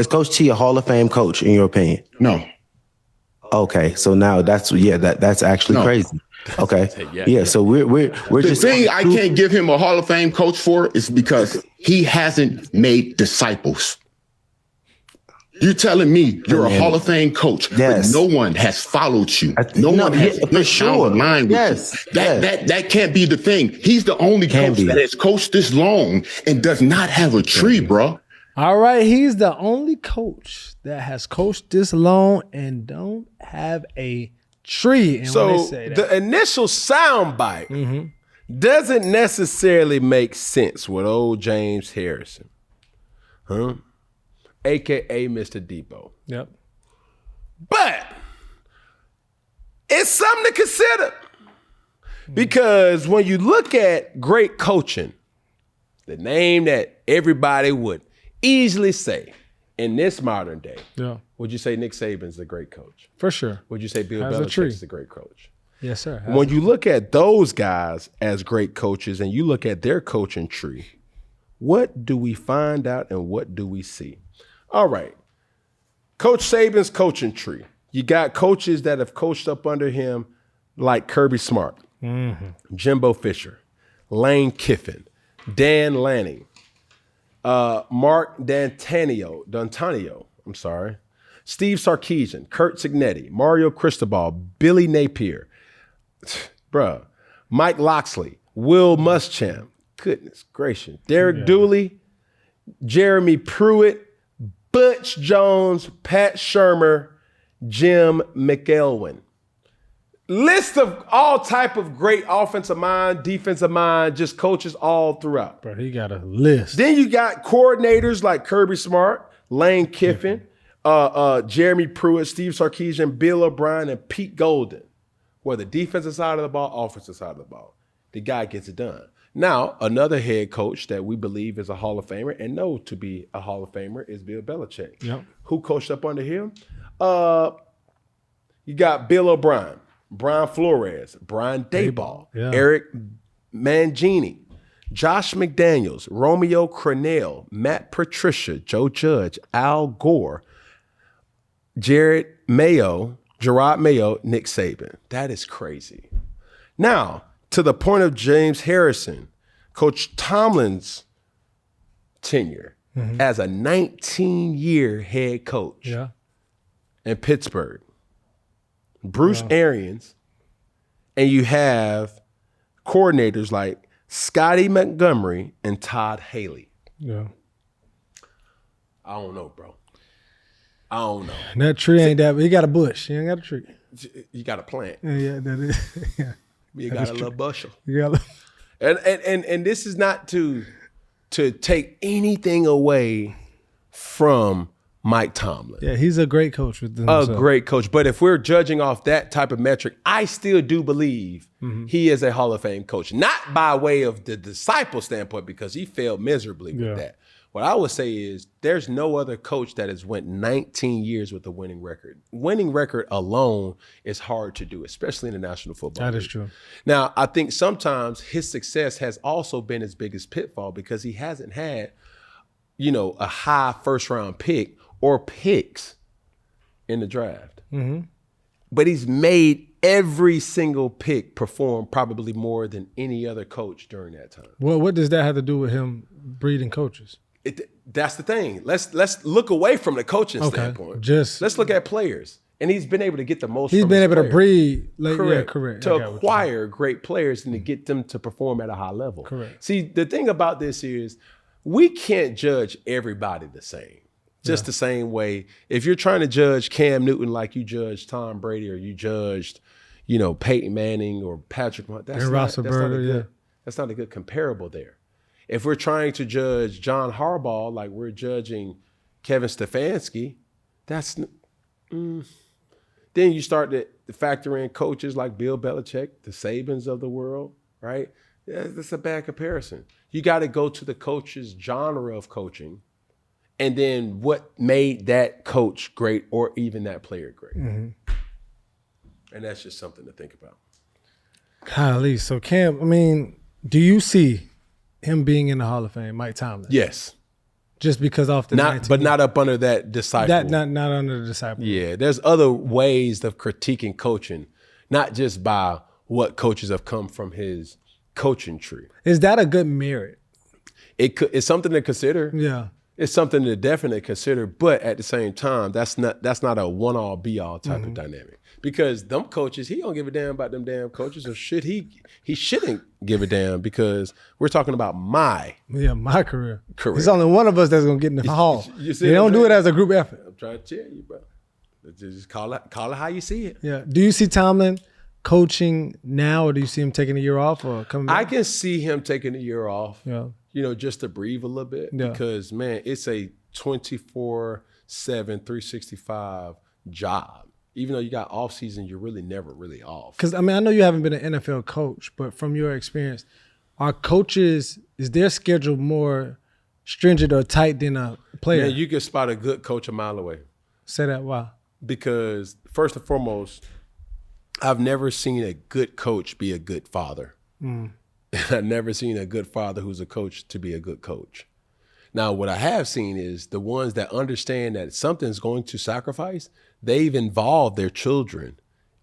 Is Coach T a Hall of Fame coach in your opinion? No. Okay, so now that's actually crazy. Okay, yeah. So we're the just thing I can't give him a Hall of Fame coach for is because he hasn't made disciples. You're telling me you're a Hall of Fame coach, but no one has followed you. No one has went down the line with you. That can't be the thing. He's the only coach that has coached this long and does not have a tree, bro. All right, he's the only coach that has coached this long and don't have a tree. And so when they say that, the initial soundbite doesn't necessarily make sense with old James Harrison, AKA Mr. Depot. Yep. But it's something to consider because when you look at great coaching, the name that everybody would easily say in this modern day, would you say Nick Saban's a great coach? For sure. Would you say Bill Belichick's a great coach? Yes, sir. When you look at those guys as great coaches and you look at their coaching tree, what do we find out and what do we see? All right. Coach Saban's coaching tree. You got coaches that have coached up under him like Kirby Smart, Jimbo Fisher, Lane Kiffin, Dan Lanning, Mark D'Antonio, Steve Sarkisian, Kurt Cignetti, Mario Cristobal, Billy Napier, Mike Loxley, Will Muschamp, goodness gracious, Derek Dooley, Jeremy Pruitt, Butch Jones, Pat Shurmur, Jim McElwain. List of all type of great offensive mind, defensive mind, just coaches all throughout. Bro, he got a list. Then you got coordinators like Kirby Smart, Lane Kiffin, Jeremy Pruitt, Steve Sarkisian, Bill O'Brien, and Pete Golden. Whether defensive side of the ball, offensive side of the ball, the guy gets it done. Now, another head coach that we believe is a Hall of Famer and know to be a Hall of Famer is Bill Belichick. Yep. Who coached up under him? You got Bill O'Brien, Brian Flores, Brian Daboll, Eric Mangini, Josh McDaniels, Romeo Crennel, Matt Patricia, Joe Judge, Al Gore, Gerard Mayo, Nick Saban. That is crazy. Now, to the point of James Harrison, Coach Tomlin's tenure as a 19-year head coach in Pittsburgh, Bruce Arians, and you have coordinators like Scotty Montgomery and Todd Haley. Yeah. I don't know, bro. I don't know. That tree ain't that, but he got a bush. He ain't got a tree. You got a plant. Yeah, that is. Yeah. You got a little bushel. You got and this is not to take anything away from Mike Tomlin. Yeah, he's a great coach with himself. A great coach. But if we're judging off that type of metric, I still do believe he is a Hall of Fame coach. Not by way of the disciple standpoint, because he failed miserably with that. What I would say is there's no other coach that has went 19 years with a winning record. Winning record alone is hard to do, especially in the National Football League. That is true. Now, I think sometimes his success has also been his biggest pitfall because he hasn't had, a high first-round pick or picks in the draft. But he's made every single pick perform probably more than any other coach during that time. Well, what does that have to do with him breeding coaches? That's the thing. Let's look away from the coaching standpoint. Let's look at players. And he's been able to get the most. He's from been his able players. to breed. Correct. To acquire great players and to get them to perform at a high level. Correct. See, the thing about this is we can't judge everybody the same. Just the same way. If you're trying to judge Cam Newton like you judged Tom Brady or you judged, Peyton Manning or Patrick Mahomes, that's not a good comparable there. If we're trying to judge John Harbaugh like we're judging Kevin Stefanski, then you start to factor in coaches like Bill Belichick, the Sabans of the world, right? That's a bad comparison. You got to go to the coach's genre of coaching and then what made that coach great or even that player great. And that's just something to think about. Golly, so Cam, do you see him being in the Hall of Fame, Mike Tomlin? Yes. Just because off the not up under that disciple. Not under the disciple. Yeah, there's other ways of critiquing coaching, not just by what coaches have come from his coaching tree. Is that a good merit? It's something to consider. Yeah. It's something to definitely consider, but at the same time, that's not a one-all be-all type of dynamic. Because them coaches, he don't give a damn about them damn coaches, or should he shouldn't give a damn, because we're talking about my career. There's only one of us that's gonna get in the hall. They don't do it as a group effort. I'm trying to tell you, bro. Just call it how you see it. Yeah. Do you see Tomlin coaching now, or do you see him taking a year off or coming back? I can see him taking a year off. Yeah. Just to breathe a little bit, because man, it's a 24/7, 365 job. Even though you got off season, you're really never really off. Because I know you haven't been an NFL coach, but from your experience, are coaches, is their schedule more stringent or tight than a player? Man, you can spot a good coach a mile away. Say that, why? Because first and foremost, I've never seen a good coach be a good father. I've never seen a good father who's a coach to be a good coach. Now, what I have seen is the ones that understand that something's going to sacrifice, they've involved their children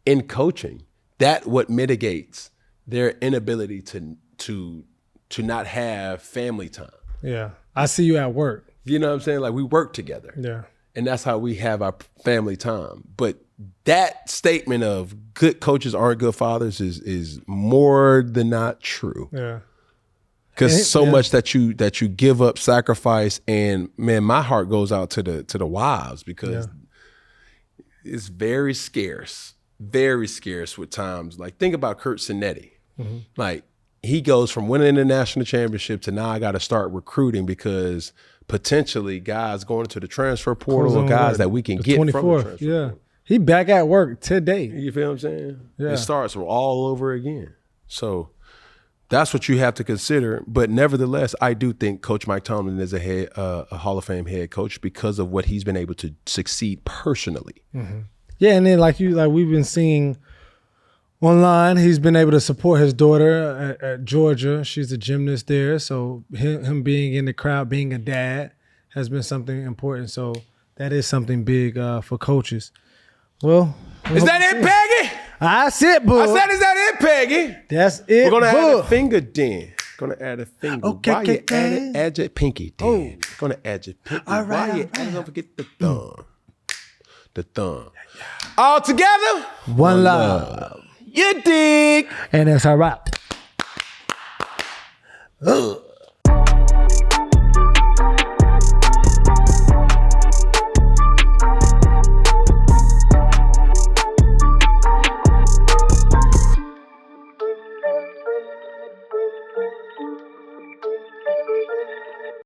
in coaching. That what mitigates their inability to not have family time. Yeah. I see you at work. You know what I'm saying? Like, we work together. Yeah. And that's how we have our family time. But that statement of good coaches aren't good fathers is more than not true. Yeah. Because much that you give up, sacrifice, and man, my heart goes out to the wives, because it's very scarce with times. Like, think about Kurt Cinetti. Like, he goes from winning the national championship to now I got to start recruiting, because potentially guys going into the transfer portal, or guys that we can get from the transfer portal. He back at work today. You feel what I'm saying? Yeah. It starts all over again. So that's what you have to consider. But nevertheless, I do think Coach Mike Tomlin is a Hall of Fame head coach because of what he's been able to succeed personally. Yeah, and then like we've been seeing online, he's been able to support his daughter at Georgia. She's a gymnast there, so him being in the crowd, being a dad, has been something important. So that is something big for coaches. Well, is that it, Peggy? That's it, boo. I said, is that it, Peggy? That's it. We're gonna add a finger then. Gonna add a finger. Okay, Why you add your pinky then? Gonna add your pinky. All right. Why you add? Don't forget the thumb. The thumb. All together. One love. You dig? And that's all right.